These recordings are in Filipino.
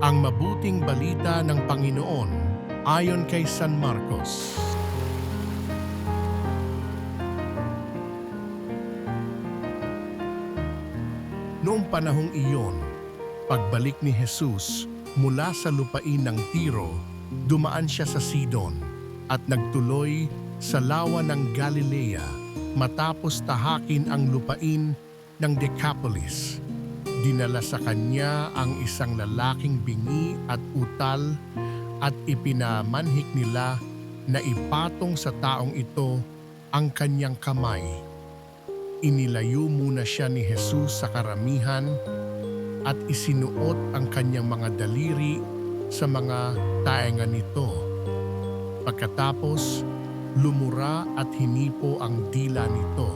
Ang mabuting balita ng Panginoon ayon kay San Marcos. Noong panahong iyon, pagbalik ni Jesus mula sa lupain ng Tiro, dumaan siya sa Sidon at nagtuloy sa lawa ng Galilea matapos tahakin ang lupain ng Decapolis. Dinala sa kanya ang isang lalaking bingi at utal at ipinamanhik nila na ipatong sa taong ito ang kanyang kamay. Inilayo muna siya ni Jesus sa karamihan at isinuot ang kanyang mga daliri sa mga taengan nito. Pagkatapos, lumura at hinipo ang dila nito.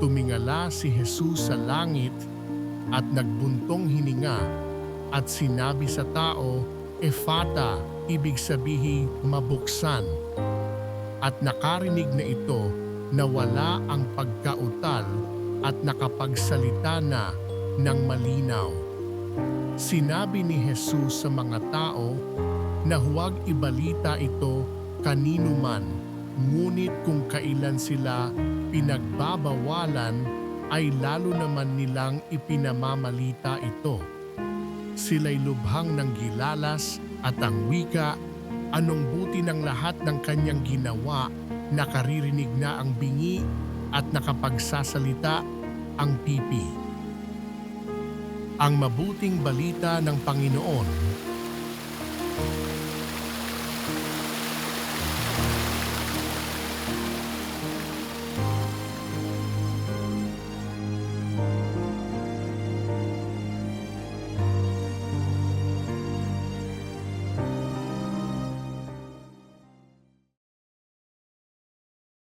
Tumingala si Jesus sa langit at nagbuntong hininga at sinabi sa tao, "Ephata," ibig sabihin mabuksan. At nakarinig na ito na wala ang pagkautal at nakapagsalita na ng malinaw. Sinabi ni Jesus sa mga tao na huwag ibalita ito kanino man, ngunit kung kailan sila pinagbabawalan ay lalo naman nilang ipinamamalita ito. Sila'y lubhang ng gilalas at ang wika, anong buti ng lahat ng kanyang ginawa, nakaririnig na ang bingi at nakapagsasalita ang pipi. Ang mabuting balita ng Panginoon.